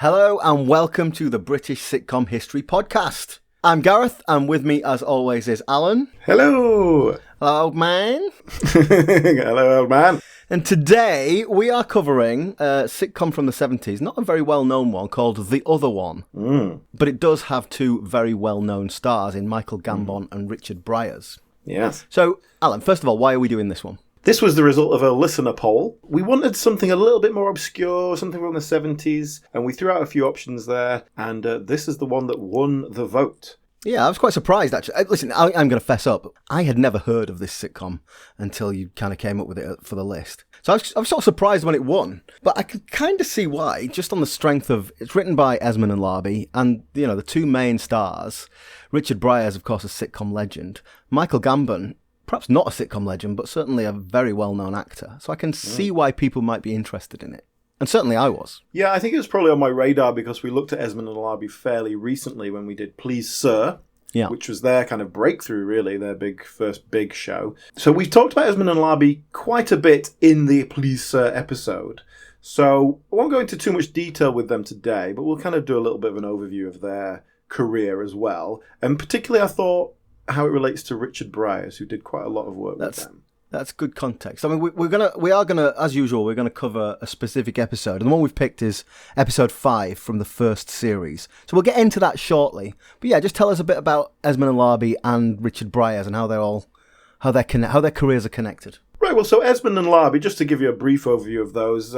Hello and welcome to the British Sitcom History Podcast. I'm Gareth, and with me as always is Alan. Hello! Hello, old man. Hello, old man. And today we are covering a sitcom from the 70s, not a very well-known one, called The Other One. But it does have two very well-known stars in Michael Gambon and Richard Briers. Yes. So, Alan, first of all, why are we doing this one? This was the result of a listener poll. We wanted something a little bit more obscure, something from the 70s, and we threw out a few options there, and this is the one that won the vote. Yeah, I was quite surprised, actually. Listen, I'm going to fess up. I had never heard of this sitcom until you kind of came up with it for the list. So I was sort of surprised when it won. But I could kind of see why, just on the strength of... It's written by Esmond and Larbey, and, you know, the two main stars. Richard Briers, of course, a sitcom legend. Michael Gambon, perhaps not a sitcom legend, but certainly a very well-known actor. So I can see why people might be interested in it. And certainly I was. Yeah, I think it was probably on my radar because we looked at Esmond and Larbey fairly recently when we did Please Sir, which was their kind of breakthrough, really, their first big show. So we've talked about Esmond and Larbey quite a bit in the Please Sir episode. So I won't go into too much detail with them today, but we'll kind of do a little bit of an overview of their career as well. And particularly, I thought, how it relates to Richard Briers, who did quite a lot of work with them. That's good context. I mean, we are gonna, as usual, we're gonna cover a specific episode, and the one we've picked is episode 5 from the first series. So we'll get into that shortly. But yeah, just tell us a bit about Esmond and Larbey and Richard Briers and how their careers are connected. Right, well, so Esmond and Larbey, just to give you a brief overview of those,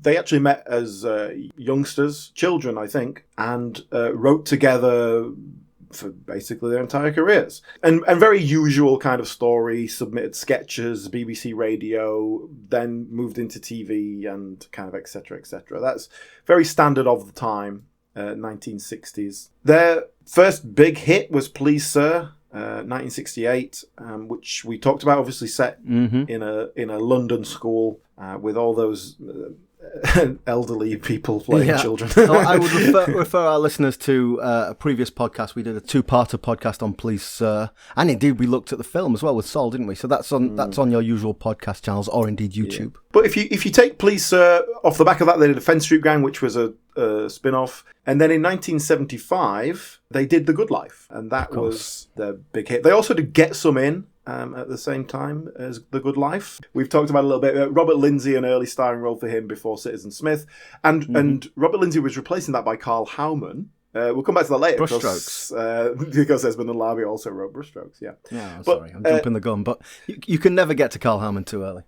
they actually met as youngsters, children, I think, and wrote together for basically their entire careers. And very usual kind of story, submitted sketches, BBC Radio, then moved into TV and kind of et cetera, et cetera. That's very standard of the time, 1960s. Their first big hit was Please Sir, 1968, which we talked about, obviously set in a London school with all those... elderly people playing children. I would refer our listeners to a previous podcast. We did a 2-parter podcast on Please Sir, and indeed we looked at the film as well with Sol, didn't we? So that's on your usual podcast channels or indeed YouTube. Yeah. But if you take Please Sir, off the back of that they did a Fence Street Gang, which was a spin-off, and then in 1975 they did The Good Life, and that was their big hit. They also did Get Some In at the same time as The Good Life. We've talked about it a little bit. Robert Lindsay, an early starring role for him before Citizen Smith. And Robert Lindsay was replacing that by Carl Howman. We'll come back to that later. Brushstrokes. Because Esmond and Larbey also wrote Brushstrokes, yeah. Yeah, sorry, I'm jumping the gun. But you can never get to Carl Howman too early.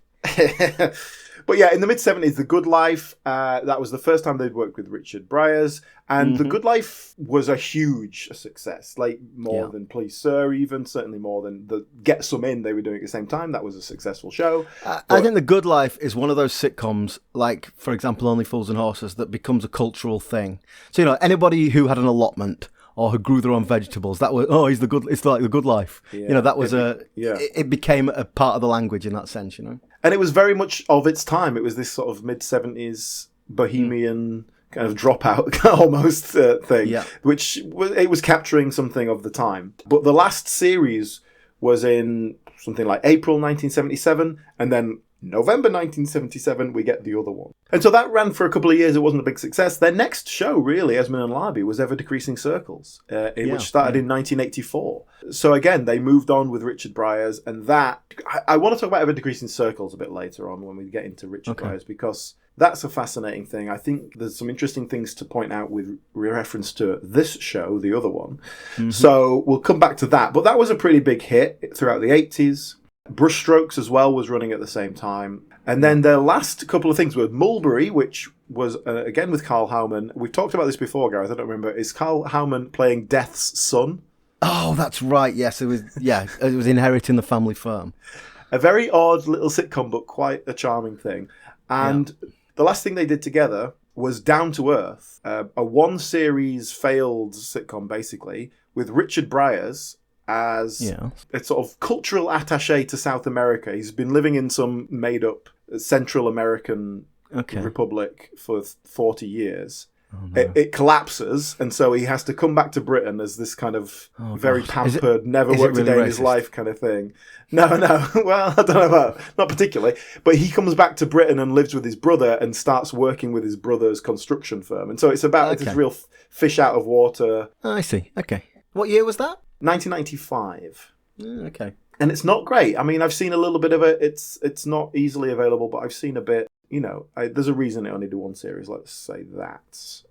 But yeah, in the mid-70s, The Good Life, that was the first time they'd worked with Richard Briers, and The Good Life was a huge success, like more than Please Sir even, certainly more than the Get Some In they were doing at the same time. That was a successful show. I think The Good Life is one of those sitcoms, like, for example, Only Fools and Horses, that becomes a cultural thing. So, you know, anybody who had an allotment or who grew their own vegetables, that was, it's like The Good Life. Yeah. You know, that was it became a part of the language in that sense, you know. And it was very much of its time. It was this sort of mid-70s bohemian kind of dropout almost thing, which it was capturing something of the time. But the last series was in something like April 1977, and then November 1977, we get The Other One. And so that ran for a couple of years. It wasn't a big success. Their next show, really, Esmond and Larbey, was Ever Decreasing Circles, which started in 1984. So again, they moved on with Richard Briers, and that... I want to talk about Ever Decreasing Circles a bit later on when we get into Richard Briers, because that's a fascinating thing. I think there's some interesting things to point out with reference to this show, The Other One. So we'll come back to that. But that was a pretty big hit throughout the 80s. Brushstrokes as well was running at the same time. And then their last couple of things were Mulberry, which was, again, with Carl Howman. We've talked about this before, Gareth, I don't remember. Is Carl Howman playing Death's son? Oh, that's right, yes. It was inheriting the family firm. A very odd little sitcom, but quite a charming thing. And the last thing they did together was Down to Earth, a 1-series failed sitcom, basically, with Richard Briers as a sort of cultural attaché to South America. He's been living in some made-up Central American republic for 40 years. it collapses, and so he has to come back to Britain as this kind of very pampered, never worked a day in his life kind of thing. No. Well, I don't know about, not particularly. But he comes back to Britain and lives with his brother and starts working with his brother's construction firm. And so it's about this real fish out of water. I see. Okay. What year was that? 1995. Okay. And it's not great. I mean, I've seen a little bit of it. It's not easily available, but I've seen a bit. You know, there's a reason it only did one series, let's say that.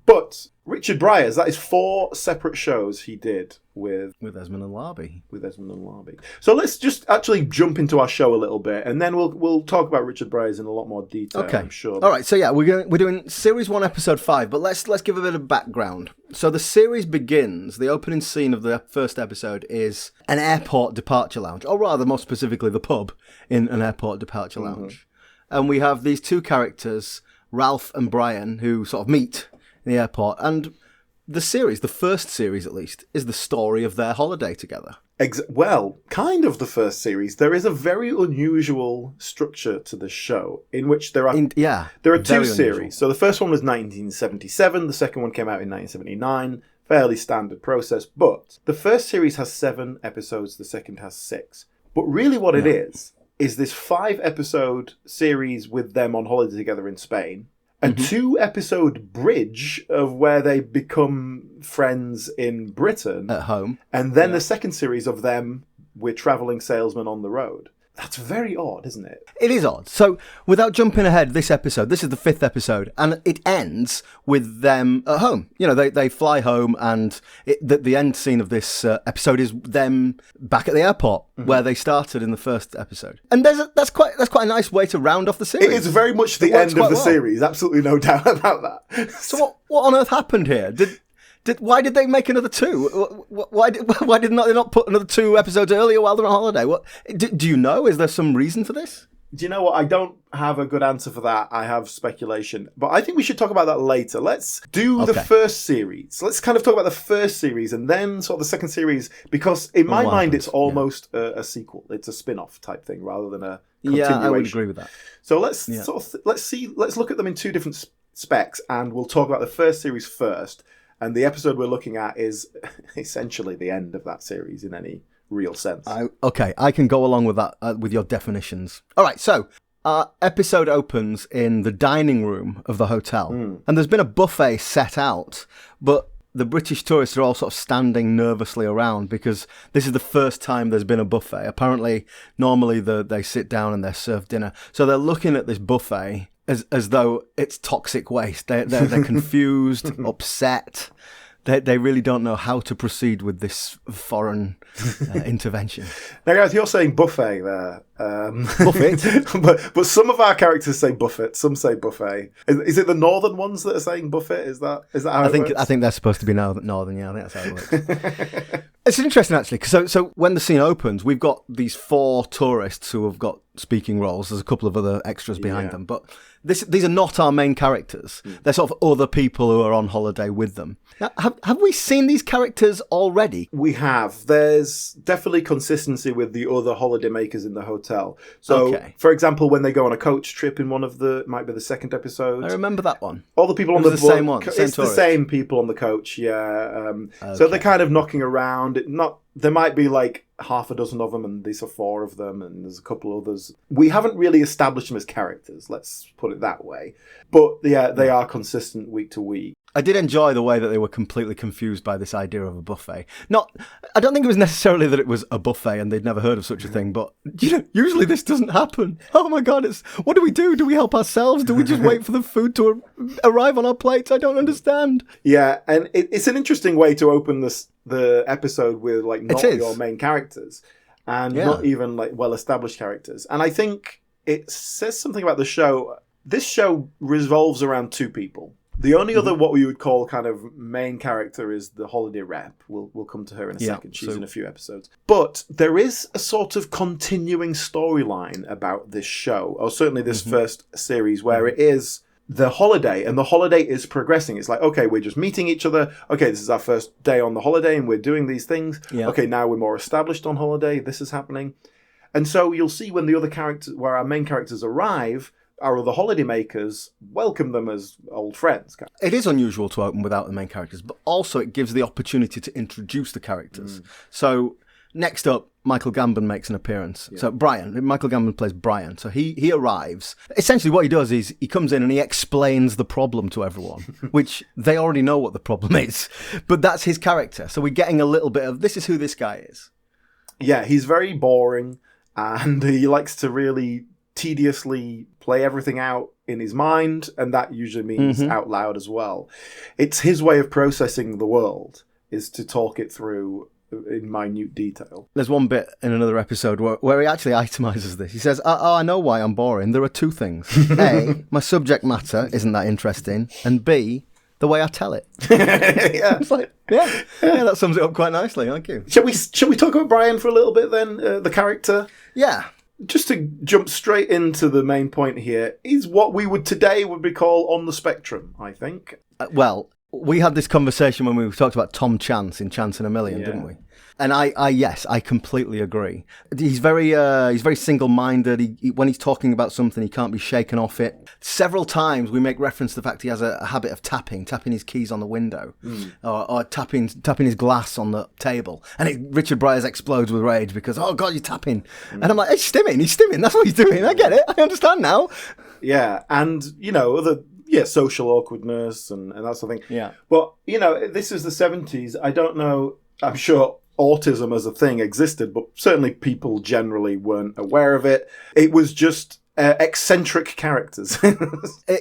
But Richard Briers, that is 4 separate shows he did with Esmond and Larbey. With Esmond and Larbey. So let's just actually jump into our show a little bit, and then we'll talk about Richard Briers in a lot more detail, I'm sure. All right, so yeah, we're doing Series 1, Episode 5, but let's give a bit of background. So the series begins, the opening scene of the first episode is an airport departure lounge, or rather, more specifically, the pub in an airport departure lounge. And we have these 2 characters, Ralph and Brian, who sort of meet in the airport. And the series, the first series at least, is the story of their holiday together. Well, kind of the first series. There is a very unusual structure to the show in which there are 2 series. Unusual. So the first one was 1977. The second one came out in 1979. Fairly standard process. But the first series has 7 episodes. The second has 6. But really what it is this 5-episode series with them on holiday together in Spain, a 2-episode bridge of where they become friends in Britain. At home. And then the second series of them, we're travelling salesmen on the road. That's very odd, isn't it? It is odd. So, without jumping ahead, this is the 5th episode, and it ends with them at home. You know, they fly home, and the end scene of this episode is them back at the airport where they started in the first episode. And that's quite a nice way to round off the series. It is very much the end of the series. Absolutely no doubt about that. So, what on earth happened here? Why did they make another 2? Why did they not put another 2 episodes earlier while they're on holiday? What do you know? Is there some reason for this? Do you know what? I don't have a good answer for that. I have speculation. But I think we should talk about that later. Let's do the first series. Let's kind of talk about the first series and then sort of the second series, because in my mind it's almost a sequel. It's a spin-off type thing rather than a continuation. Yeah, I would agree with that. So let's let's look at them in 2 different specs, and we'll talk about the first series first. And the episode we're looking at is essentially the end of that series in any real sense. I can go along with that, with your definitions. All right, so our episode opens in the dining room of the hotel. And there's been a buffet set out, but the British tourists are all sort of standing nervously around because this is the first time there's been a buffet. Apparently, normally they sit down and they're served dinner. So they're looking at this buffet as though it's toxic waste. They're confused, upset. They really don't know how to proceed with this foreign intervention. Now, guys, you're saying buffet there. Buffet? but some of our characters say buffet, some say buffet. Is it the northern ones that are saying buffet? Is that how it works? I think they're supposed to be northern, yeah. I think that's how it works. It's interesting, actually, because so when the scene opens, we've got these 4 tourists who have got speaking roles. There's a couple of other extras behind them, but these are not our main characters. They're sort of other people who are on holiday with them. Now, have we seen these characters already? We have. There's definitely consistency with the other holidaymakers in the hotel. So, for example, when they go on a coach trip in might be the second episode. I remember that one. All the people on the same one. It's the same people on the coach, So they're kind of knocking around. There might be like half a dozen of them, and these are 4 of them, and there's a couple others. We haven't really established them as characters, let's put it that way. But yeah, they are consistent week to week. I did enjoy the way that they were completely confused by this idea of a buffet. I don't think it was necessarily that it was a buffet and they'd never heard of such a thing, but usually this doesn't happen. Oh my God, what do we do? Do we help ourselves? Do we just wait for the food to arrive on our plates? I don't understand. Yeah, and it's an interesting way to open the episode with not your main characters and not even well-established characters. And I think it says something about the show. This show revolves around 2 people. The only other what we would call kind of main character is the holiday rep. We'll come to her in a second. She's in a few episodes. But there is a sort of continuing storyline about this show, or certainly this first series, where it is the holiday, and the holiday is progressing. It's like, okay, we're just meeting each other. Okay, this is our first day on the holiday, and we're doing these things. Yeah. Okay, now we're more established on holiday. This is happening. And so you'll see when the other characters, where our main characters arrive, our other holidaymakers welcome them as old friends. It is unusual to open without the main characters, but also it gives the opportunity to introduce the characters. So next up, Michael Gambon makes an appearance. Yeah. So Michael Gambon plays Brian. So he arrives. Essentially what he does is he comes in and he explains the problem to everyone, which they already know what the problem is. But that's his character. So we're getting a little bit of, this is who this guy is. Yeah, he's very boring and he likes to really tediously play everything out in his mind, and that usually means out loud as well. It's his way of processing the world, is to talk it through in minute detail. There's one bit in another episode where he actually itemizes this. He says, I know why I'm boring. There are two things. A, my subject matter isn't that interesting, and B, the way I tell it. Yeah. It's like, yeah, that sums it up quite nicely. Thank you. Shall we talk about Brian for a little bit then, the character? Yeah. Just to jump straight into the main point here, is what we would be called on the spectrum, I think. Well, we had this conversation when we talked about Tom Chance in Chance in a Million, didn't we? And I completely agree. He's very single-minded. When he's talking about something, he can't be shaken off it. Several times we make reference to the fact he has a habit of tapping his keys on the window, or tapping his glass on the table. And Richard Briers explodes with rage because, oh God, you're tapping. And I'm like, he's stimming. That's what he's doing. I get it. I understand now. Yeah, and social awkwardness and that sort of thing. Yeah. But, this is the 70s. I don't know, I'm sure autism as a thing existed, but certainly people generally weren't aware of it. It was just eccentric characters.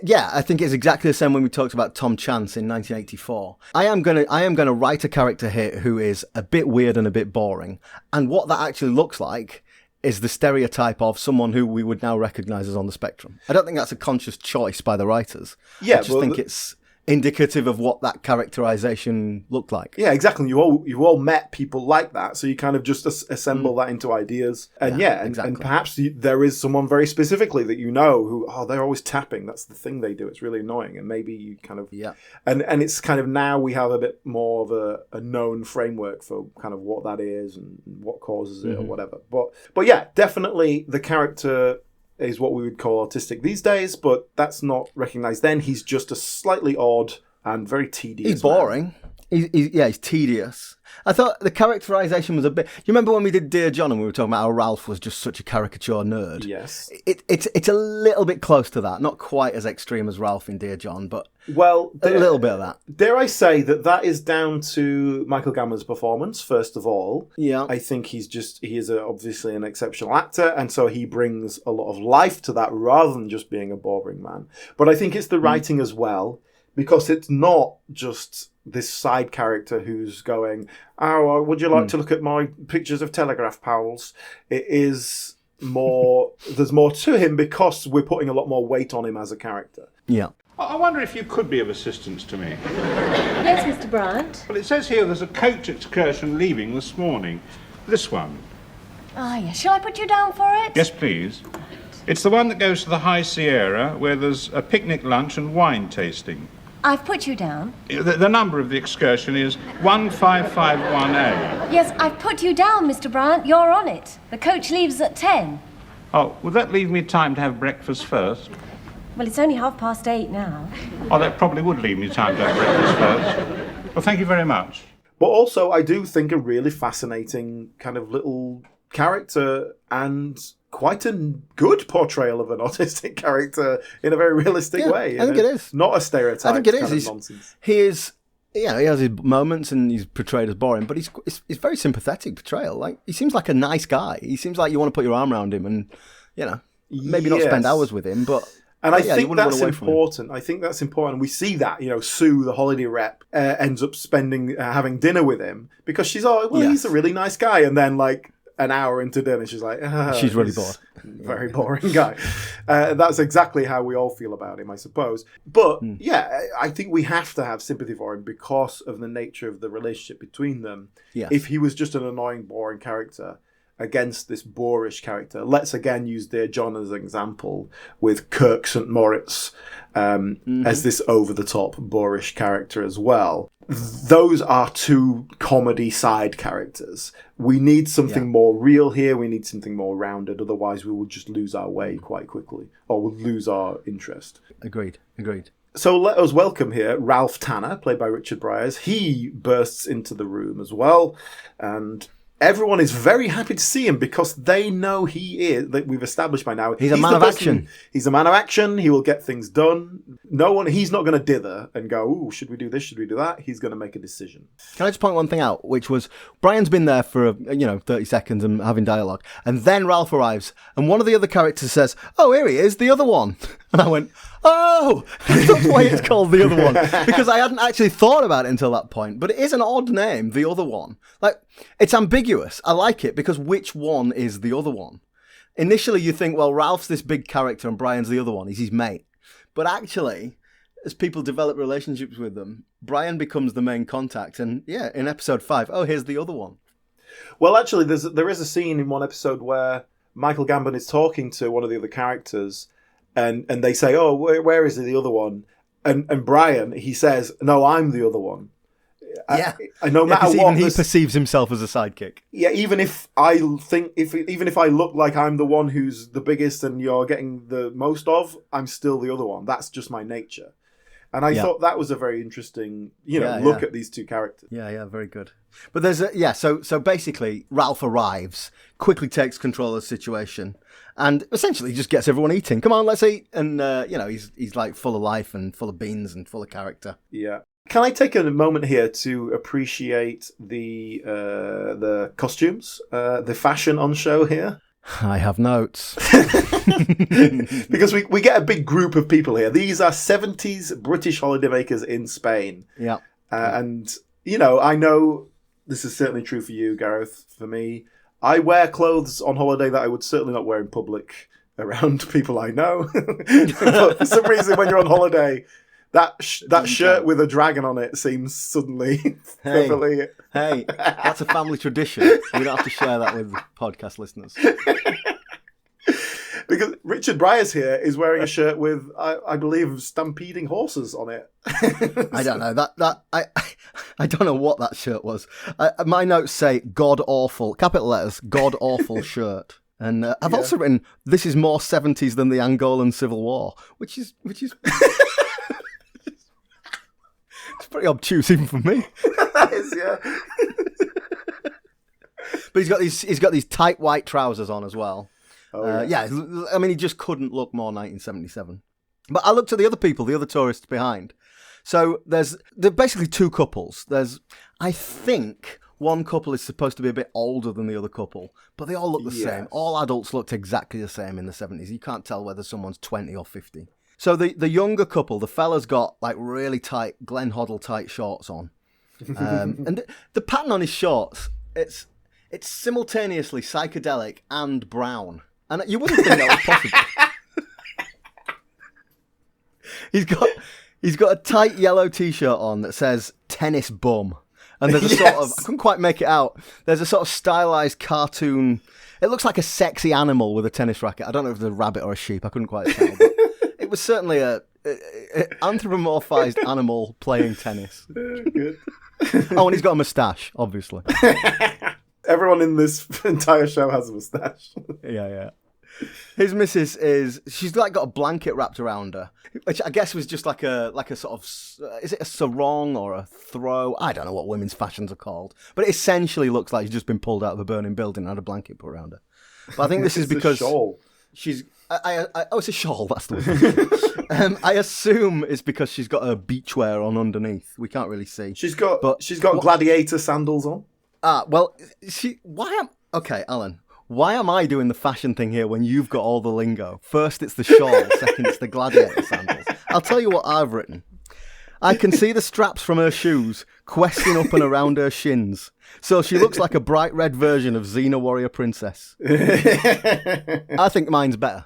Yeah, I think it's exactly the same when we talked about Tom Chance in 1984. I am gonna write a character here who is a bit weird and a bit boring, and what that actually looks like is the stereotype of someone who we would now recognise as on the spectrum. I don't think that's a conscious choice by the writers. Yeah, I just think it's indicative of what that characterization looked like. Yeah, exactly. You've all met people like that, so you kind of just assemble that into ideas. And exactly. And perhaps there is someone very specifically that who, they're always tapping. That's the thing they do. It's really annoying. And maybe you kind of... Yeah. And it's kind of now we have a bit more of a known framework for kind of what that is and what causes it or whatever. But yeah, definitely the character is what we would call autistic these days, but that's not recognised then. He's just a slightly odd and very tedious He's boring. He's tedious. I thought the characterisation was a bit... You remember when we did Dear John and we were talking about how Ralph was just such a caricature nerd? Yes. It's a little bit close to that. Not quite as extreme as Ralph in Dear John, but a little bit of that. Dare I say that is down to Michael Gambon's performance, first of all. Yeah. I think he is obviously an exceptional actor, and so he brings a lot of life to that rather than just being a boring man. But I think it's the writing as well, because it's not just this side character who's going, oh, would you like to look at my pictures of telegraph poles? It is more, there's more to him because we're putting a lot more weight on him as a character. Yeah. I wonder if you could be of assistance to me. Yes, Mr. Bryant. Well, it says here there's a coach excursion leaving this morning. This one. Ah, yes. Shall I put you down for it? Yes, please. It's the one that goes to the High Sierra, where there's a picnic lunch and wine tasting. I've put you down. The number of the excursion is 1551A. Yes, I've put you down, Mr. Bryant. You're on it. The coach leaves at 10. Oh, would that leave me time to have breakfast first? Well, it's only 8:30 now. Oh, that probably would leave me time to have breakfast first. Well, thank you very much. But also, I do think a really fascinating kind of little character and quite a good portrayal of an autistic character in a very realistic way. I think it is. Not a stereotype. I think it is. Kind of nonsense. He is... he has his moments and he's portrayed as boring, but it's very sympathetic portrayal. Like, he seems like a nice guy. He seems like you want to put your arm around him and, maybe not spend hours with him, but... And I think that's important. I think that's important. We see that, Sue, the holiday rep, ends up having dinner with him because she's, he's a really nice guy. And then, an hour into dinner, she's like, she's really bored. Very boring guy. That's exactly how we all feel about him, I suppose. But, I think we have to have sympathy for him because of the nature of the relationship between them. Yeah. If he was just an annoying, boring character against this boorish character. Let's again use Dear John as an example with Kirk St. Moritz as this over-the-top boorish character as well. those are two comedy side characters. We need something more real here. We need something more rounded. Otherwise, we will just lose our way quite quickly, or we'll lose our interest. Agreed. So let us welcome here Ralph Tanner, played by Richard Briers. He bursts into the room as well, and everyone is very happy to see him because they know he is, that we've established by now. He's a man of action. He's a man of action. He will get things done. He's not going to dither and go, ooh, should we do this? Should we do that? He's going to make a decision. Can I just point one thing out, which was Brian's been there for, 30 seconds and having dialogue. And then Ralph arrives and one of the other characters says, oh, here he is, the other one. And I went, oh, that's why it's called the other one. Because I hadn't actually thought about it until that point. But it is an odd name, the other one. Like, it's ambiguous. I like it because which one is the other one? Initially, you think, well, Ralph's this big character and Brian's the other one. He's his mate. But actually, as people develop relationships with them, Brian becomes the main contact. And yeah, in episode 5, oh, here's the other one. Well, actually, there is a scene in one episode where Michael Gambon is talking to one of the other characters. And they say, oh, where is the other one? And Brian, he says, no, I'm the other one. Yeah. No matter what, even he perceives himself as a sidekick. Yeah, even if I look like I'm the one who's the biggest and you're getting the most of, I'm still the other one. That's just my nature. And I thought that was a very interesting, look at these two characters. Yeah, very good. But there's so basically Ralph arrives, quickly takes control of the situation, and essentially just gets everyone eating. Come on, let's eat. And he's like full of life and full of beans and full of character. Yeah. Can I take a moment here to appreciate the costumes, the fashion on show here? I have notes. Because we get a big group of people here. These are 70s British holidaymakers in Spain. Yeah. And, I know this is certainly true for you, Gareth. For me, I wear clothes on holiday that I would certainly not wear in public around people I know. But for some reason, when you're on holiday, that shirt with a dragon on it seems suddenly perfectly... Hey, that's a family tradition. We don't have to share that with podcast listeners. Because Richard Briers here is wearing a shirt with, I believe, stampeding horses on it. I don't know. I don't know what that shirt was. My notes say God awful, capital letters, God awful shirt. And I've also written, this is more 70s than the Angolan Civil War, which is it's pretty obtuse even for me. That is, yeah. But he's got these tight white trousers on as well. Oh, yeah, I mean, he just couldn't look more 1977. But I looked at the other people, the other tourists behind. So there are basically two couples. I think one couple is supposed to be a bit older than the other couple, but they all look the same. All adults looked exactly the same in the 70s. You can't tell whether someone's 20 or 50. So the younger couple, the fella's got like really tight Glenn Hoddle tight shorts on. And the pattern on his shorts, it's simultaneously psychedelic and brown. And you wouldn't think that was possible. He's got a tight yellow t-shirt on that says tennis bum. And there's a sort of, I couldn't quite make it out. There's a sort of stylized cartoon. It looks like a sexy animal with a tennis racket. I don't know if it's a rabbit or a sheep. I couldn't quite tell. But it was certainly a anthropomorphized animal playing tennis. Good. Oh, and he's got a moustache, obviously. Everyone in this entire show has a moustache. Yeah. His missus she's like got a blanket wrapped around her, which I guess was just like a sort of, is it a sarong or a throw? I don't know what women's fashions are called, but it essentially looks like she's just been pulled out of a burning building and had a blanket put around her. But I think this is because a shawl. She's, it's a shawl, that's the word. I assume it's because she's got her beachwear on underneath. We can't really see. She's got gladiator sandals on. Okay, Alan. Why am I doing the fashion thing here when you've got all the lingo? First it's the shawl, second it's the gladiator sandals. I'll tell you what I've written. I can see the straps from her shoes questing up and around her shins. So she looks like a bright red version of Xena Warrior Princess. I think mine's better.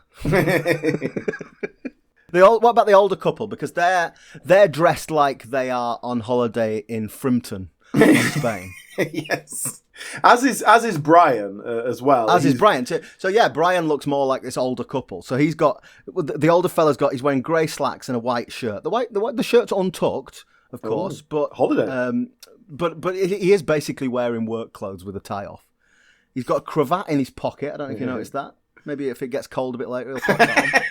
What about the older couple? Because they're dressed like they are on holiday in Frimpton, in Spain. Yes. As is Brian as well. As is Brian too. So yeah, Brian looks more like this older couple. So the older fella's he's wearing grey slacks and a white shirt. The shirt's untucked, of course, but holiday. But he is basically wearing work clothes with a tie off. He's got a cravat in his pocket. I don't know if you noticed that. Maybe if it gets cold a bit later, he'll put that on.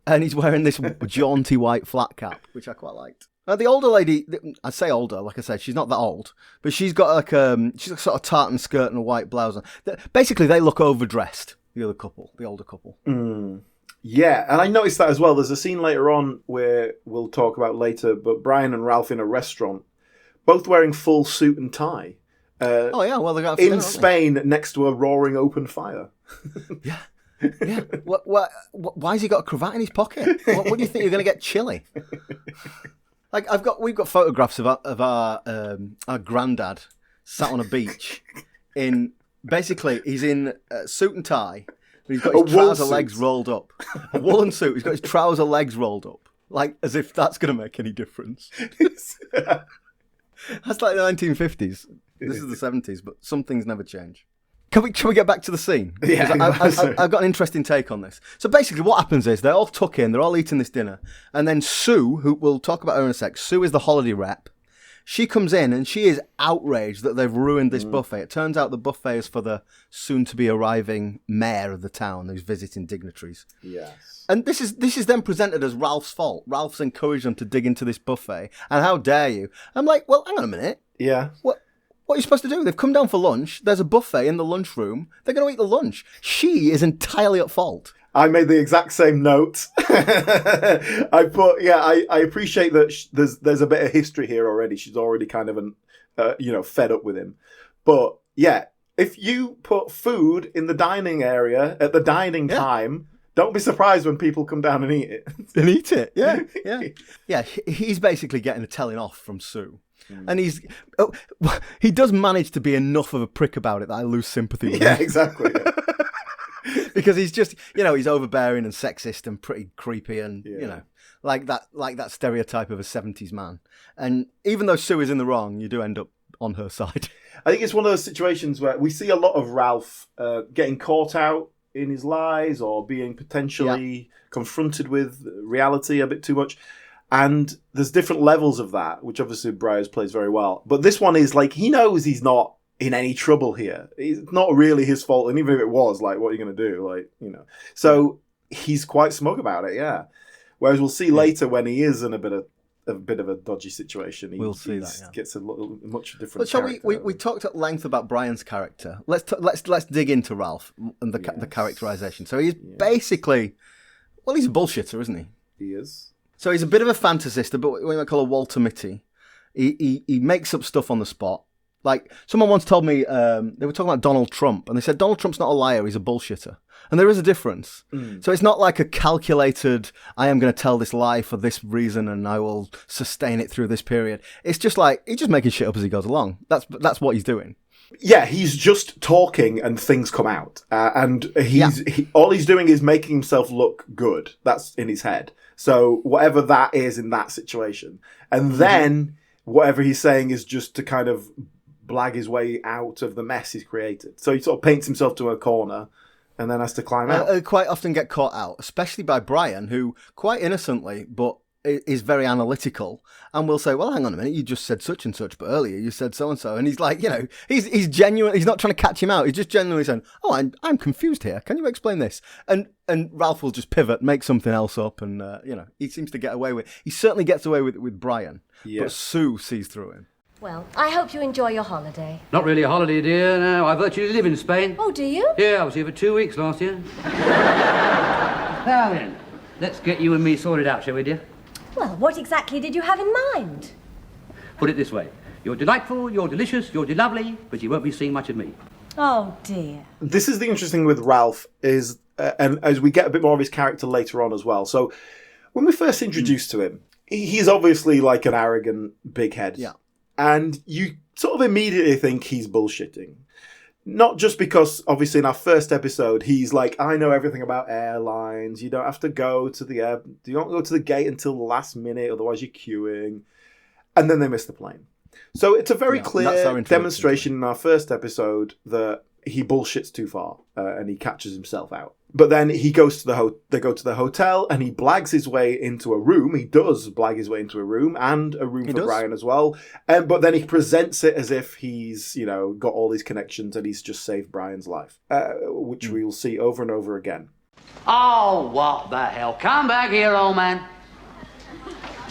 And he's wearing this jaunty white flat cap, which I quite liked. The older lady, I say older, like I said, she's not that old, but she's got like she's got sort of tartan skirt and a white blouse on. Basically, they look overdressed. The older couple. Yeah, and I noticed that as well. There's a scene later on where we'll talk about later, but Brian and Ralph in a restaurant, both wearing full suit and tie. They got in Spain next to a roaring open fire. Yeah. Yeah. Why has he got a cravat in his pocket? What do you think? You're going to get chilly? Like we've got photographs of our granddad sat on a beach in. Basically, he's in a suit and tie, but he's got his trouser legs rolled up. A woolen suit. He's got his trouser legs rolled up, like as if that's going to make any difference. That's like the 1950s. This is the 70s, but some things never change. Can we get back to the scene? Yeah, I've got an interesting take on this. So basically what happens is they're all tuck in, they're all eating this dinner, and then Sue, who we'll talk about her in a sec, Sue is the holiday rep. She comes in and she is outraged that they've ruined this buffet. It turns out the buffet is for the soon-to-be arriving mayor of the town who's visiting dignitaries. Yes. And this is then presented as Ralph's fault. Ralph's encouraged them to dig into this buffet, and how dare you? I'm like, well, hang on a minute. Yeah. What are you supposed to do? They've come down for lunch. There's a buffet in the lunchroom. They're going to eat the lunch. She is entirely at fault. I made the exact same note. I appreciate that there's a bit of history here already. She's already kind of fed up with him. But yeah, if you put food in the dining area at the dining time, don't be surprised when people come down and eat it. Yeah. He's basically getting a telling off from Sue. And he does manage to be enough of a prick about it that I lose sympathy with him. Yeah, exactly. Because he's just, he's overbearing and sexist and pretty creepy and, like that stereotype of a 70s man. And even though Sue is in the wrong, you do end up on her side. I think it's one of those situations where we see a lot of Ralph getting caught out in his lies or being potentially confronted with reality a bit too much. And there's different levels of that, which obviously Briers plays very well. But this one is like, he knows he's not in any trouble here. It's not really his fault. And even if it was, like, what are you going to do? So he's quite smug about it, yeah. Whereas we'll see later when he is in a bit of a dodgy situation, he gets a much different. But shall we talked at length about Brian's character. Let's dig into Ralph and the characterization. So he's basically, he's a bullshitter, isn't he? He is. So he's a bit of a fantasist, but what we might call a Walter Mitty. He makes up stuff on the spot. Like, someone once told me, they were talking about Donald Trump, and they said, Donald Trump's not a liar, he's a bullshitter. And there is a difference. So it's not like a calculated, I am going to tell this lie for this reason, and I will sustain it through this period. It's just like, he's just making shit up as he goes along. That's what he's doing. Yeah, he's just talking and things come out. And all he's doing is making himself look good. That's in his head. So whatever that is in that situation. And then whatever he's saying is just to kind of blag his way out of the mess he's created. So he sort of paints himself to a corner and then has to climb out. Quite often get caught out, especially by Brian, who quite innocently, but is very analytical and will say, well, hang on a minute, you just said such and such, but earlier you said so and so. And he's like, he's genuine. He's not trying to catch him out. He's just genuinely saying, oh, I'm confused here. Can you explain this? And Ralph will just pivot, make something else up. And, he seems to get away with it. He certainly gets away with Brian, but Sue sees through him. Well, I hope you enjoy your holiday. Not really a holiday, dear. No, I virtually live in Spain. Oh, do you? Yeah, I was here for 2 weeks last year. Now then, let's get you and me sorted out, shall we, dear? Well, what exactly did you have in mind? Put it this way. You're delightful, you're delicious, you're lovely, but you won't be seeing much of me. Oh, dear. This is the interesting thing with Ralph is, and as we get a bit more of his character later on as well. So when we're first introduced to him, he's obviously like an arrogant big head. Yeah. And you sort of immediately think he's bullshitting. Not just because, obviously, in our first episode, he's like, I know everything about airlines. You don't have to go to the air. You don't go to the gate until the last minute, otherwise you're queuing. And then they miss the plane. So it's a very clear demonstration in our first episode that he bullshits too far and he catches himself out. But then he goes to they go to the hotel, and he blags his way into a room. He does blag his way into a room, and a room for Brian as well. But then he presents it as if he's, got all these connections and he's just saved Brian's life, which we'll see over and over again. Oh, what the hell? Come back here, old man.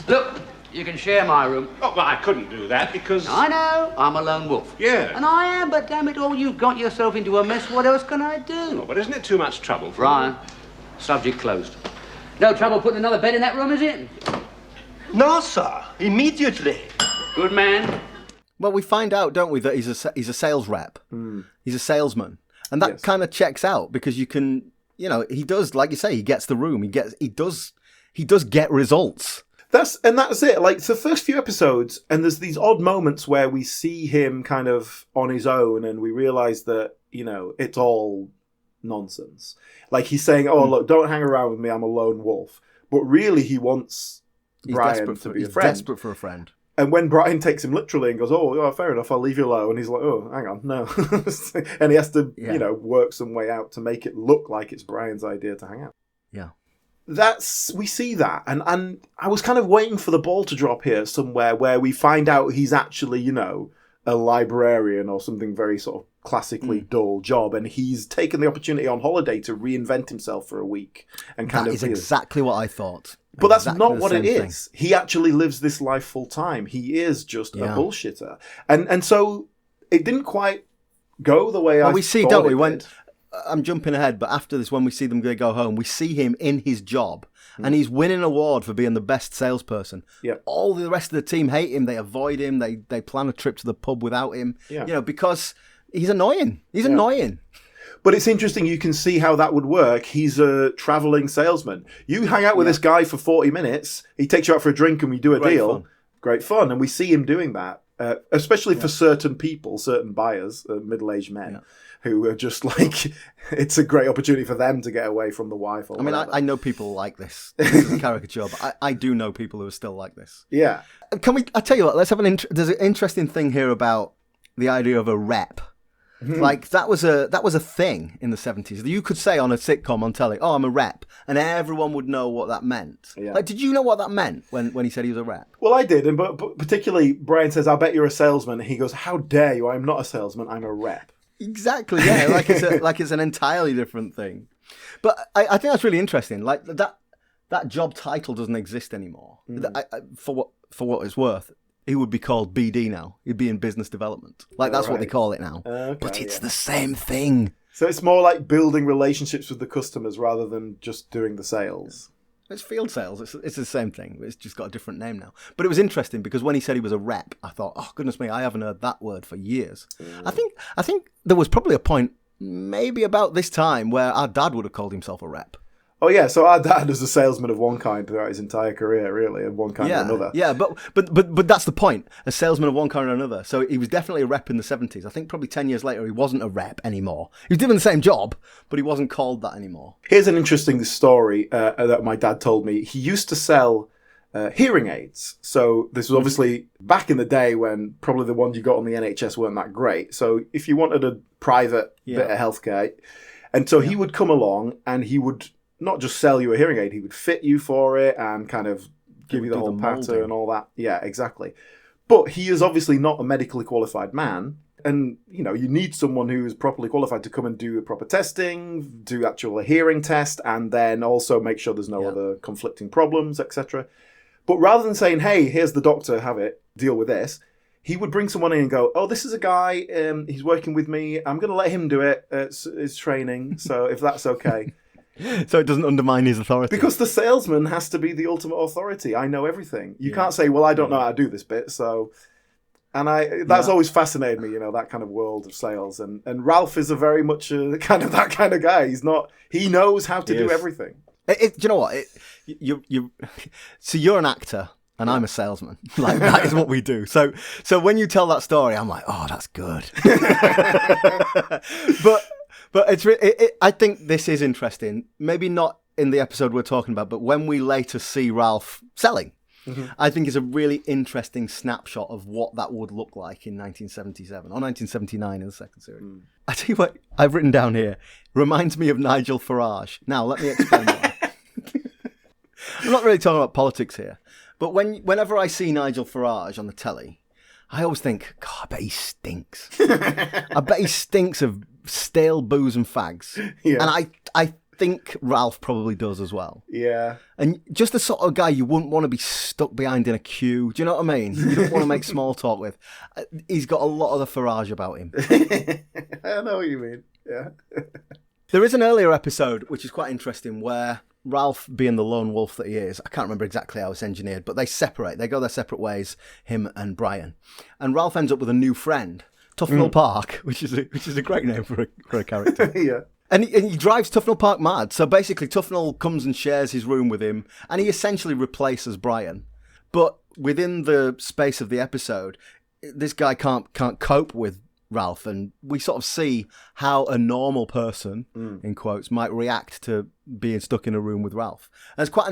Look, you can share my room. Oh, well, I couldn't do that because... I know, I'm a lone wolf. Yeah. And I am, but damn it all, you've got yourself into a mess. What else can I do? Oh, but isn't it too much trouble for Brian, subject closed. No trouble putting another bed in that room, is it? No, sir. Immediately. Good man. Well, we find out, don't we, that he's a sales rep. He's a salesman. And that kind of checks out because you can, he does, like you say, he gets the room. He does get results. That's it. Like, the first few episodes, and there's these odd moments where we see him kind of on his own, and we realise that, it's all nonsense. Like, he's saying, oh, look, don't hang around with me, I'm a lone wolf. But really, he wants Brian to be a friend. He's desperate for a friend. And when Brian takes him literally and goes, oh, fair enough, I'll leave you alone, he's like, oh, hang on, no. And he has to, work some way out to make it look like it's Brian's idea to hang out. Yeah. We see that, and I was kind of waiting for the ball to drop here somewhere where we find out he's actually, a librarian or something very sort of classically dull job, and he's taken the opportunity on holiday to reinvent himself for a week. And that is exactly what I thought. But that's not what it is. He actually lives this life full time. He is just a bullshitter, and so it didn't quite go the way I we see, don't we? When I'm jumping ahead, but after this, when we see them go home, we see him in his job, and he's winning an award for being the best salesperson. Yeah. All the rest of the team hate him. They avoid him. They plan a trip to the pub without him. Yeah. Because he's annoying. He's annoying. But it's interesting. You can see how that would work. He's a traveling salesman. You hang out with this guy for 40 minutes. He takes you out for a drink, and we do a deal. Fun. Great fun. And we see him doing that, especially for certain people, certain buyers, middle-aged men. Yeah. Who are just like, it's a great opportunity for them to get away from the wife. Or I know people like this. This is a caricature, but I do know people who are still like this. Yeah. I tell you what, let's have there's an interesting thing here about the idea of a rep. Like, that was a thing in the 70s. You could say on a sitcom on telly, oh, I'm a rep, and everyone would know what that meant. Yeah. Like, did you know what that meant when he said he was a rep? Well, I did, but particularly Brian says, I bet you're a salesman. And he goes, how dare you? I'm not a salesman, I'm a rep. Exactly, yeah. Like it's an entirely different thing. But I think that's really interesting. Like, that job title doesn't exist anymore. For what it's worth, he would be called BD now. He'd be in business development. Like, that's what they call it now. Okay, but it's the same thing. So it's more like building relationships with the customers rather than just doing the sales. It's field sales. It's the same thing. It's just got a different name now. But it was interesting because when he said he was a rep, I thought, oh, goodness me, I haven't heard that word for years. I think there was probably a point, maybe about this time, where our dad would have called himself a rep. Oh, yeah, so our dad was a salesman of one kind throughout his entire career, really, of one kind or another. Yeah, but that's the point, a salesman of one kind or another. So he was definitely a rep in the 70s. I think probably 10 years later, he wasn't a rep anymore. He was doing the same job, but he wasn't called that anymore. Here's an interesting story that my dad told me. He used to sell hearing aids. So this was obviously back in the day when probably the ones you got on the NHS weren't that great. So if you wanted a private bit of healthcare, and so he would come along and he would not just sell you a hearing aid, he would fit you for it and kind of give you the whole pattern and all that. Yeah, exactly. But he is obviously not a medically qualified man. And, you need someone who is properly qualified to come and do proper testing, do actual hearing test, and then also make sure there's no other conflicting problems, etc. But rather than saying, hey, here's the doctor, have it, deal with this, he would bring someone in and go, oh, this is a guy, he's working with me, I'm going to let him do it, it's training, so if that's okay. So it doesn't undermine his authority. Because the salesman has to be the ultimate authority. I know everything. You can't say, well, I don't know how to do this bit. So, and that's always fascinated me, that kind of world of sales. And Ralph is a very much that kind of guy. He knows how to do everything. Do you know what? So you're an actor and I'm a salesman. Like, that is what we do. So when you tell that story, I'm like, oh, that's good. But I think this is interesting. Maybe not in the episode we're talking about, but when we later see Ralph selling, I think is a really interesting snapshot of what that would look like in 1977 or 1979 in the second series. I tell you what, I've written down here, reminds me of Nigel Farage. Now, let me explain why. I'm not really talking about politics here, but whenever I see Nigel Farage on the telly, I always think, God, I bet he stinks. I bet he stinks of stale booze and fags. Yeah. And I think Ralph probably does as well. Yeah. And just the sort of guy you wouldn't want to be stuck behind in a queue. Do you know what I mean? You don't want to make small talk with. He's got a lot of the Farage about him. I know what you mean. Yeah. There is an earlier episode, which is quite interesting, where Ralph, being the lone wolf that he is, I can't remember exactly how it's engineered, but they separate. They go their separate ways, him and Brian. And Ralph ends up with a new friend, Tufnell Park, which is a great name for a character. Yeah. And he drives Tufnell Park mad. So basically, Tufnell comes and shares his room with him, and he essentially replaces Brian. But within the space of the episode, this guy can't cope with Ralph, and we sort of see how a normal person, in quotes, might react to being stuck in a room with Ralph. And it's quite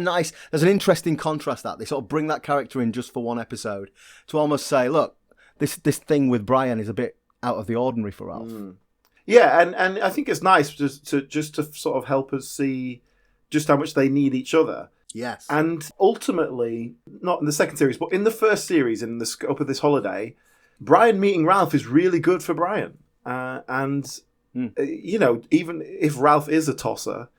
there's an interesting contrast that they sort of bring that character in just for one episode to almost say, look, this thing with Brian is a bit out of the ordinary for Ralph. Yeah, and I think it's nice just to sort of help us see just how much they need each other. Yes. And ultimately, not in the second series, but in the first series, in the scope of this holiday, Brian meeting Ralph is really good for Brian. You know, even if Ralph is a tosser,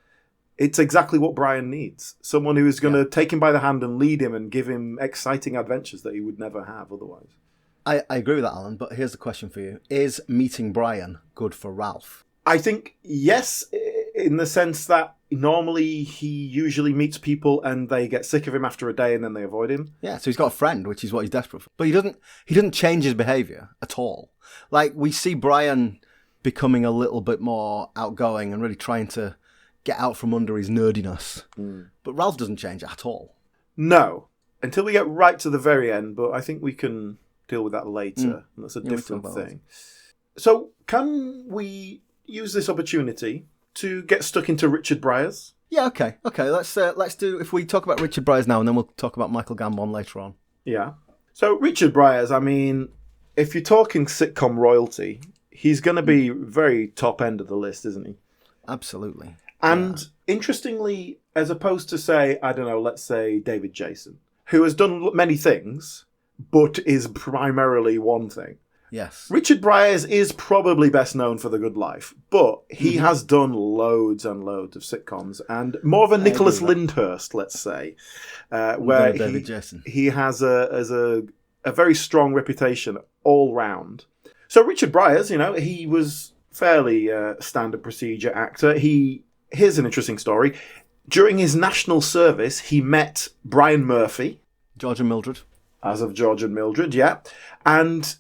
it's exactly what Brian needs. Someone who is going to take him by the hand and lead him and give him exciting adventures that he would never have otherwise. I agree with that, Alan, but here's the question for you. Is meeting Brian good for Ralph? I think yes, in the sense that normally he usually meets people and they get sick of him after a day and then they avoid him. Yeah, so he's got a friend, which is what he's desperate for. But he doesn't change his behaviour at all. Like, we see Brian becoming a little bit more outgoing and really trying to get out from under his nerdiness. But Ralph doesn't change at all. No, until we get right to the very end, but I think we can deal with that later. And that's a different thing. So can we use this opportunity to get stuck into Richard Briers? Yeah, okay. Let's do, if we talk about Richard Briers now, and then we'll talk about Michael Gambon later on. Yeah. So Richard Briers, I mean, if you're talking sitcom royalty, he's going to be very top end of the list, isn't he? Absolutely. And interestingly, as opposed to, say, I don't know, let's say David Jason, who has done many things, but is primarily one thing. Yes. Richard Briers is probably best known for The Good Life, but he has done loads and loads of sitcoms, and more of a Nicholas Lyndhurst, let's say, where David Jason. He has a very strong reputation all round. So Richard Briers, you know, he was fairly standard procedure actor. Here's an interesting story. During his national service, he met Brian Murphy. George and Mildred. As of George and Mildred, yeah. And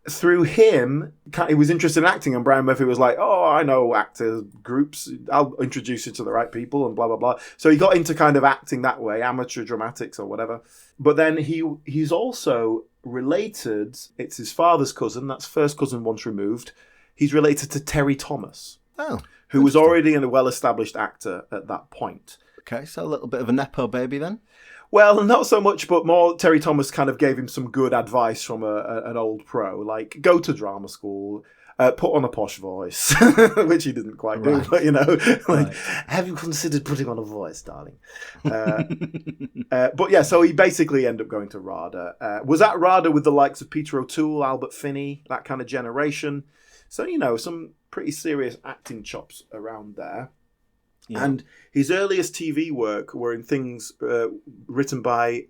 through him, he was interested in acting, and Brian Murphy was like, oh, I know actor groups, I'll introduce you to the right people, and blah, blah, blah. So he got into kind of acting that way, amateur dramatics or whatever. But then he's also related, it's his father's cousin, that's first cousin once removed. He's related to Terry Thomas, who was already a well-established actor at that point. Okay, so a little bit of a Nepo baby then? Well, not so much, but more Terry Thomas kind of gave him some good advice from an old pro, like go to drama school, put on a posh voice, which he didn't quite do, but you know, like, have you considered putting on a voice, darling? But yeah, so he basically ended up going to RADA. Was at RADA with the likes of Peter O'Toole, Albert Finney, that kind of generation. So, you know, some pretty serious acting chops around there. Yeah. And his earliest TV work were in things written by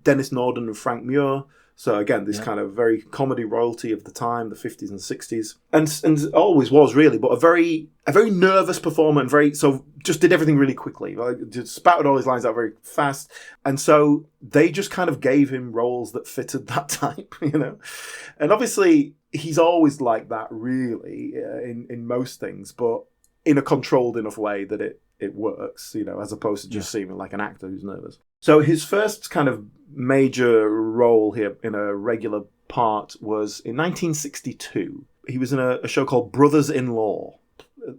Dennis Norden and Frank Muir. So again, this kind of very comedy royalty of the time, the 50s and 60s. And always was really, but a very nervous performer and just did everything really quickly. Like, just spouted all his lines out very fast. And so they just kind of gave him roles that fitted that type, you know. And obviously he's always like that really in most things, but in a controlled enough way that it works, you know, as opposed to just seeming like an actor who's nervous. So his first kind of major role here in a regular part was in 1962. He was in a show called Brothers-in-Law.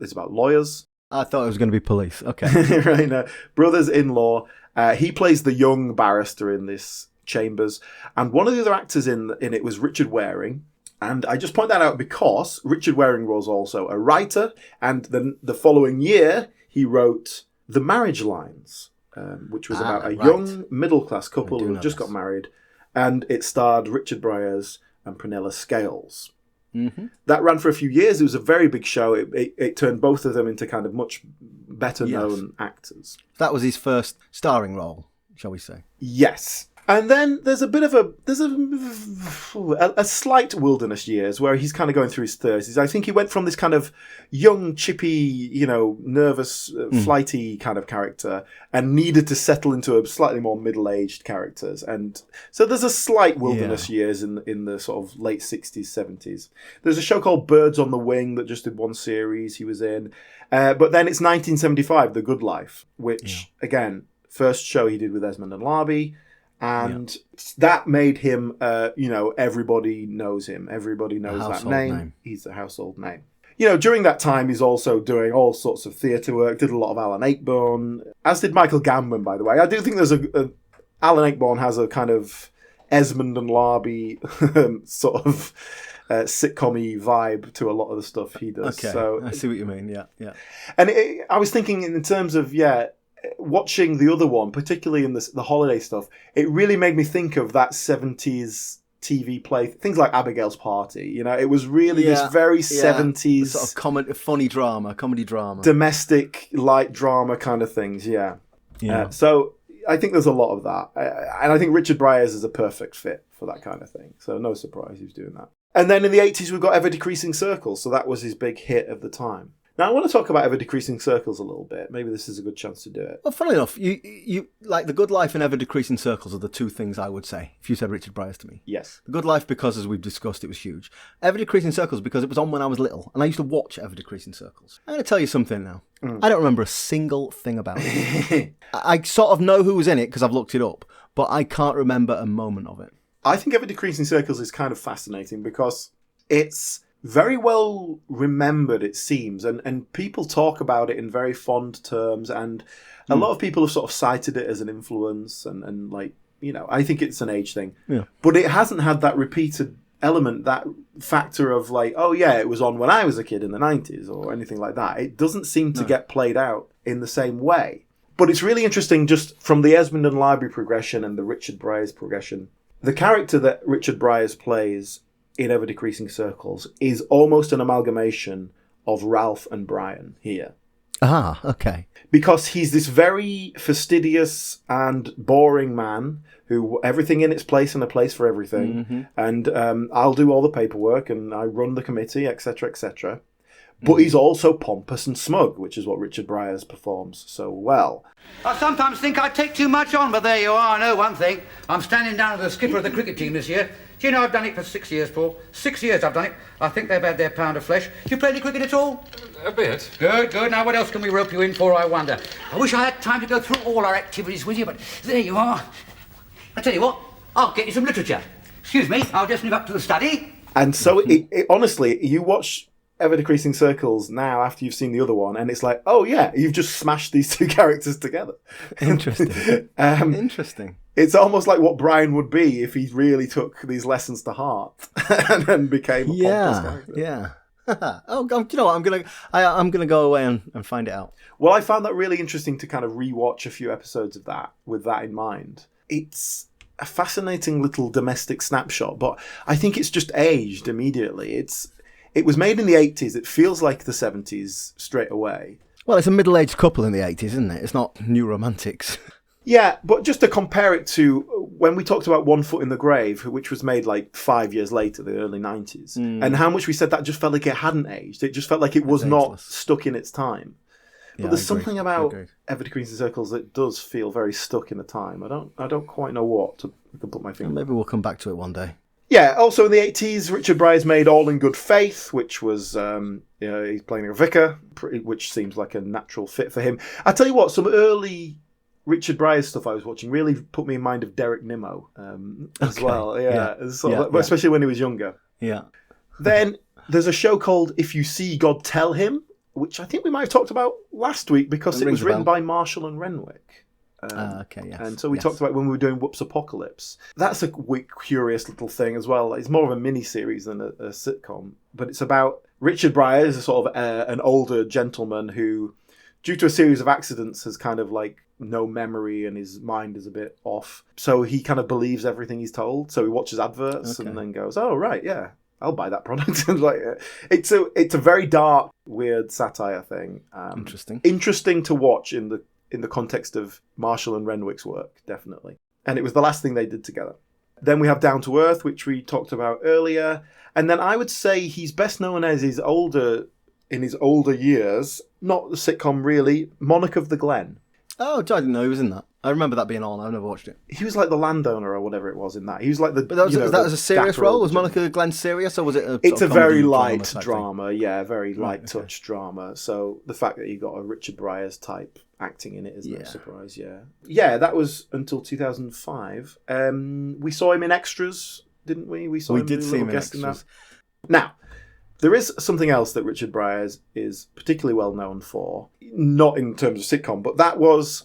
It's about lawyers. I thought it was going to be police. Okay. Right, no. Brothers-in-Law. He plays the young barrister in this chambers. And one of the other actors in it was Richard Waring. And I just point that out because Richard Waring was also a writer. And the following year, he wrote The Marriage Lines, which was about a young middle-class couple who had just got married. And it starred Richard Briers and Prunella Scales. Mm-hmm. That ran for a few years. It was a very big show. It turned both of them into kind of much better known actors. That was his first starring role, shall we say? Yes. And then there's a bit of a slight wilderness years where he's kind of going through his 30s. I think he went from this kind of young, chippy, nervous, flighty kind of character and needed to settle into a slightly more middle-aged characters. And so there's a slight wilderness years in the sort of late 60s, 70s. There's a show called Birds on the Wing that just did one series he was in. But then it's 1975, The Good Life, which, again, first show he did with Esmond and Larbey. And that made him, everybody knows him. Everybody knows that name. He's a household name. During that time, he's also doing all sorts of theatre work, did a lot of Alan Ayckbourn, as did Michael Gambon, by the way. I do think there's Alan Ayckbourn has a kind of Esmond and Larbey sort of sitcom-y vibe to a lot of the stuff he does. Okay, so, I see what you mean, yeah. And I was thinking in terms of, watching the other one, particularly in the holiday stuff, it really made me think of that 70s TV play, things like Abigail's Party. It was really this very 70s sort of comedy drama, domestic light drama kind of things. So I think there's a lot of that, and I think Richard Briers is a perfect fit for that kind of thing. So no surprise he was doing that. And then in the 80s we've got Ever Decreasing Circles, so that was his big hit of the time. Now, I want to talk about Ever Decreasing Circles a little bit. Maybe this is a good chance to do it. Well, funnily enough, you like The Good Life and Ever Decreasing Circles are the two things I would say if you said Richard Briers to me. Yes. The Good Life because, as we've discussed, it was huge. Ever Decreasing Circles because it was on when I was little, and I used to watch Ever Decreasing Circles. I'm going to tell you something now. I don't remember a single thing about it. I sort of know who was in it because I've looked it up, but I can't remember a moment of it. I think Ever Decreasing Circles is kind of fascinating because it's very well remembered, it seems, and people talk about it in very fond terms, and a lot of people have sort of cited it as an influence, and I think it's an age thing. Yeah. But it hasn't had that repeated element, that factor of it was on when I was a kid in the 90s or anything like that. It doesn't seem to get played out in the same way. But it's really interesting just from the Esmond and Larbey progression and the Richard Briers progression. The character that Richard Briers plays in Ever Decreasing Circles is almost an amalgamation of Ralph and Brian here. Ah, okay. Because he's this very fastidious and boring man who everything in its place and a place for everything. And I'll do all the paperwork and I run the committee, etc., etc. But he's also pompous and smug, which is what Richard Briers performs so well. I sometimes think I take too much on, but there you are. I know one thing. I'm standing down as the skipper of the cricket team this year. Do you know I've done it for 6 years, Paul? 6 years I've done it. I think they've had their pound of flesh. Do you play any cricket at all? A bit. Good. Now what else can we rope you in for, I wonder? I wish I had time to go through all our activities with you, but there you are. I tell you what, I'll get you some literature. Excuse me, I'll just move up to the study. And so, honestly, you watch Ever Decreasing Circles now after you've seen the other one, and it's like, oh yeah, you've just smashed these two characters together. Interesting. Interesting. It's almost like what Brian would be if he really took these lessons to heart and then became a pompous character. Yeah. Oh, you know what? I'm gonna go away and find it out. Well, I found that really interesting to kind of rewatch a few episodes of that with that in mind. It's a fascinating little domestic snapshot, but I think it's just aged immediately. It was made in the 80s. It feels like the 70s straight away. Well, it's a middle-aged couple in the 80s, isn't it? It's not new romantics. Yeah, but just to compare it to when we talked about One Foot in the Grave, which was made like 5 years later, the early 90s, and how much we said that just felt like it hadn't aged. It just felt like it was not stuck in its time. But there's something about Ever Decreasing Circles that does feel very stuck in the time. I don't quite know what I can put my finger on. Maybe we'll come back to it one day. Yeah, also in the 80s, Richard Briers made All in Good Faith, which was, he's playing a vicar, which seems like a natural fit for him. I tell you what, some early Richard Briers stuff I was watching really put me in mind of Derek Nimmo as well. Yeah, especially when he was younger. Yeah. Then there's a show called If You See God Tell Him, which I think we might have talked about last week because it was written by Marshall and Renwick. Okay, yes. And so we talked about when we were doing Whoops Apocalypse. That's a curious little thing as well. It's more of a mini-series than a sitcom, but it's about Richard Briers, a sort of an older gentleman who, due to a series of accidents, has kind of like no memory and his mind is a bit off. So he kind of believes everything he's told. So he watches adverts and then goes, "Oh, right, yeah, I'll buy that product." And like, it's a very dark, weird satire thing. Interesting to watch in the context of Marshall and Renwick's work, definitely. And it was the last thing they did together. Then we have Down to Earth, which we talked about earlier. And then I would say he's best known as in his older years, not the sitcom really, Monarch of the Glen. Oh, I didn't know he was in that. I remember that being on. I've never watched it. He was like the landowner or whatever it was in that. He was like the. But that was a serious role. Was Monarch of the Glen serious, or was it? It's a very light drama. Yeah, very light touch drama. So the fact that you got a Richard Briers type acting in it is no surprise. Yeah. That was until 2005. We saw him in Extras, didn't we? We did see him in Extras. Now, there is something else that Richard Briers is particularly well known for, not in terms of sitcom, but that was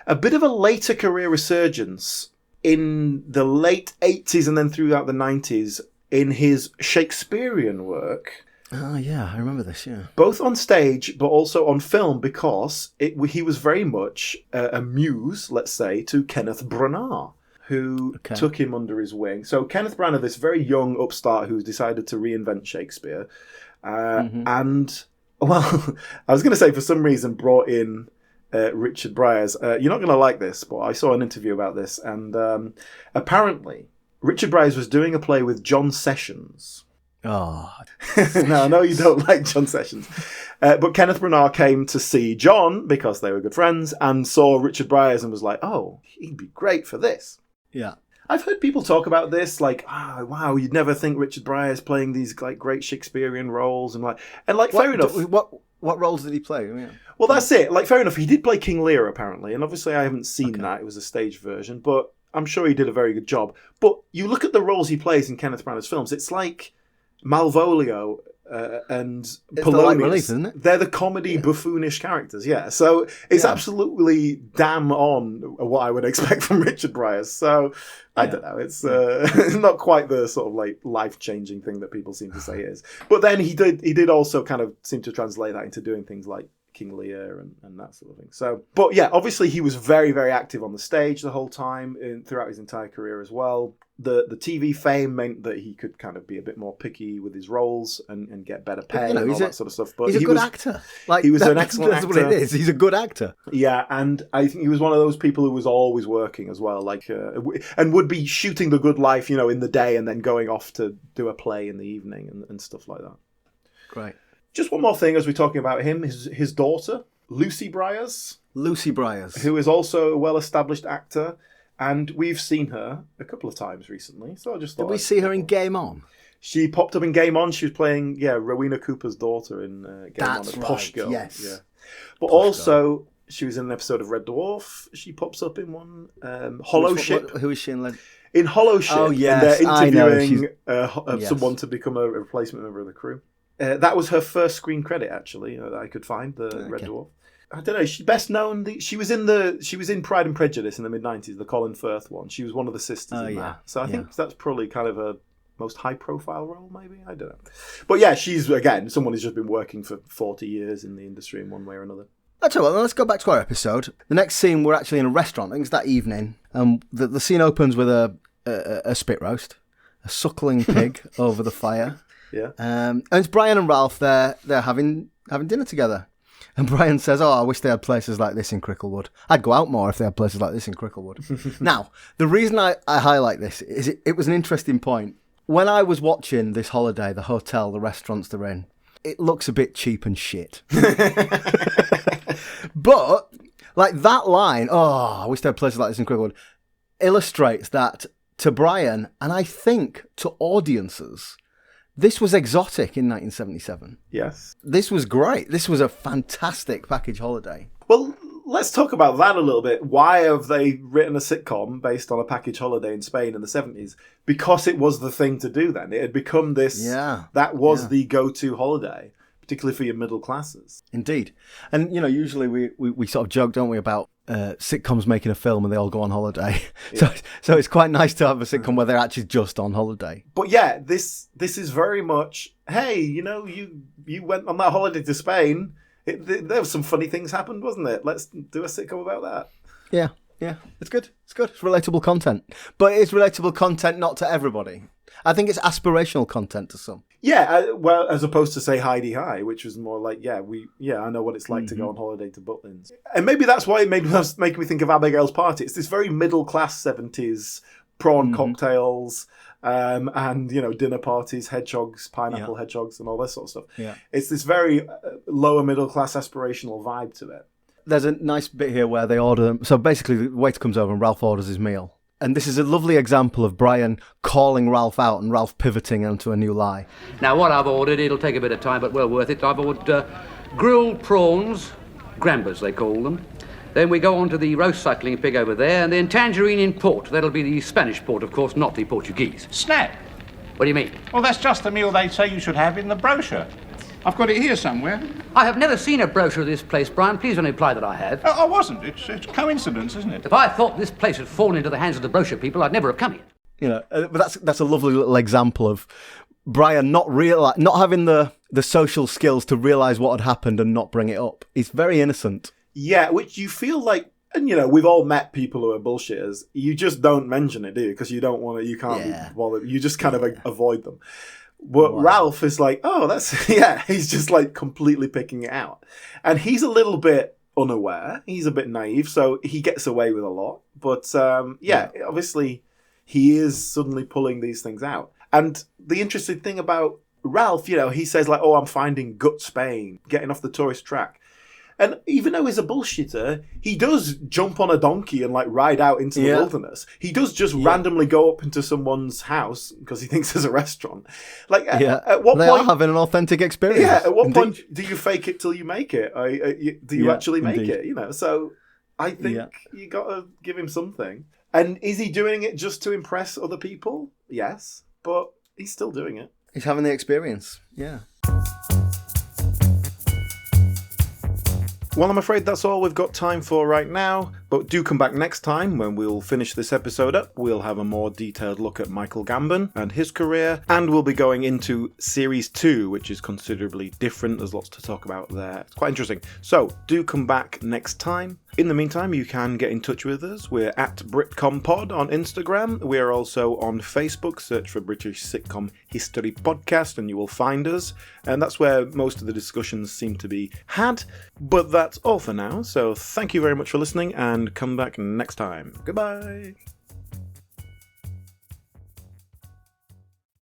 a bit of a later career resurgence in the late 80s and then throughout the 90s in his Shakespearean work. Oh, yeah, I remember this, yeah. Both on stage, but also on film, because he was very much a muse, let's say, to Kenneth Branagh, who took him under his wing. So Kenneth Branagh, this very young upstart who's decided to reinvent Shakespeare, and, well, I was going to say for some reason brought in Richard Briers. You're not going to like this, but I saw an interview about this, and apparently Richard Briers was doing a play with John Sessions. Oh. Now, I know you don't like John Sessions, but Kenneth Branagh came to see John because they were good friends and saw Richard Briers and was like, "Oh, he'd be great for this." Yeah. I've heard people talk about this, like, wow, you'd never think Richard Briers playing these like great Shakespearean roles, and fair enough. What roles did he play? Yeah. Well, that's it. Like, fair enough. He did play King Lear apparently, and obviously I haven't seen that. It was a stage version, but I'm sure he did a very good job. But you look at the roles he plays in Kenneth Branagh's films; it's like Malvolio and Polonius. Relief, isn't it? They're the comedy buffoonish characters, yeah. So it's absolutely damn on what I would expect from Richard Briers. So I don't know. It's not quite the sort of like life-changing thing that people seem to say it is. But then he did also kind of seem to translate that into doing things like King Lear and that sort of thing. So, but yeah, obviously he was very, very active on the stage the whole time throughout his entire career as well. The TV fame meant that he could kind of be a bit more picky with his roles and get better pay and all that sort of stuff. But he's a good actor. Like, he was an excellent actor. That's what it is. He's a good actor. Yeah, and I think he was one of those people who was always working as well, like and would be shooting The Good Life, in the day and then going off to do a play in the evening and stuff like that. Great. Just one more thing as we're talking about him, his daughter, Lucy Briers. Lucy Briers. Who is also a well-established actor. And we've seen her a couple of times recently, so I just thought... Did we see her in Game On? She popped up in Game On. She was playing, Rowena Cooper's daughter in Game On, a posh girl. Yes. Yeah. But posh also, girl. She was in an episode of Red Dwarf. She pops up in one. Hollow Ship. Who is she in? In Hollow Ship. Oh, yes. And they're interviewing someone to become a replacement member of the crew. That was her first screen credit, actually, that I could find, Red Dwarf. I don't know. She's best known. She was in Pride and Prejudice in the mid-90s, the Colin Firth one. She was one of the sisters in that. So I think that's probably kind of her most high-profile role, maybe. I don't know. But yeah, she's again someone who's just been working for 40 years in the industry in one way or another. That's all right. Let's go back to our episode. The next scene, we're actually in a restaurant. I think it's that evening. The scene opens with a spit roast, a suckling pig over the fire. Yeah. And it's Brian and Ralph. They're having dinner together. And Brian says, I wish they had places like this in Cricklewood. I'd go out more if they had places like this in Cricklewood. Now, the reason I highlight this is it was an interesting point. When I was watching this holiday, the hotel, the restaurants they're in, it looks a bit cheap and shit. But, like that line, I wish they had places like this in Cricklewood, illustrates that to Brian, and I think to audiences, this was exotic in 1977. Yes. This was great. This was a fantastic package holiday. Well, let's talk about that a little bit. Why have they written a sitcom based on a package holiday in Spain in the 70s? Because it was the thing to do then. It had become this... that was the go-to holiday. particularly for your middle classes. Indeed. And, usually we sort of joke, don't we, about sitcoms making a film and they all go on holiday. Yeah. So it's quite nice to have a sitcom where they're actually just on holiday. But yeah, this is very much, hey, you went on that holiday to Spain. There was some funny things happened, wasn't it? Let's do a sitcom about that. Yeah. It's good. It's relatable content. But it's relatable content not to everybody. I think it's aspirational content to some. Yeah, well, as opposed to, say, Heidi High, which was more like, I know what it's like to go on holiday to Butlins. And maybe that's why it made me think of Abigail's Party. It's this very middle-class 70s prawn cocktails and, dinner parties, hedgehogs, pineapple hedgehogs, and all that sort of stuff. Yeah. It's this very lower middle-class aspirational vibe to it. There's a nice bit here where they order... So basically, the waiter comes over and Ralph orders his meal. And this is a lovely example of Brian calling Ralph out and Ralph pivoting onto a new lie. Now, what I've ordered, it'll take a bit of time, but well worth it. I've ordered grilled prawns, grambas they call them. Then we go on to the roast suckling pig over there, and then tangerine in port. That'll be the Spanish port, of course, not the Portuguese. Snap. What do you mean? Well, that's just the meal they say you should have in the brochure. I've got it here somewhere. I have never seen a brochure of this place, Brian. Please don't imply that I have. Oh, I wasn't. It's coincidence, isn't it? If I thought this place had fallen into the hands of the brochure people, I'd never have come here. But that's a lovely little example of Brian not having the social skills to realise what had happened and not bring it up. He's very innocent. Yeah, which you feel like, and we've all met people who are bullshitters. You just don't mention it, do you? Because you don't want to, you can't be bothered. You just kind of avoid them. But Ralph is like, oh, that's, he's just like completely picking it out. And he's a little bit unaware. He's a bit naive, so he gets away with a lot. But obviously he is suddenly pulling these things out. And the interesting thing about Ralph, he says like, oh, I'm finding gut Spain, getting off the tourist track. And even though he's a bullshitter, he does jump on a donkey and like ride out into the wilderness. He does just randomly go up into someone's house because he thinks there's a restaurant. Like, at what they point are having an authentic experience. Yeah, at what point do you fake it till you make it? Do you actually make it? So I think you got to give him something. And is he doing it just to impress other people? Yes, but he's still doing it. He's having the experience. Yeah. Well, I'm afraid that's all we've got time for right now, but do come back next time when we'll finish this episode up. We'll have a more detailed look at Michael Gambon and his career, and we'll be going into Series 2, which is considerably different. There's lots to talk about there. It's quite interesting. So, do come back next time. In the meantime, you can get in touch with us. We're at BritcomPod on Instagram. We're also on Facebook. Search for British Sitcom History Podcast and you will find us. And that's where most of the discussions seem to be had. But that's all for now. So thank you very much for listening and come back next time. Goodbye.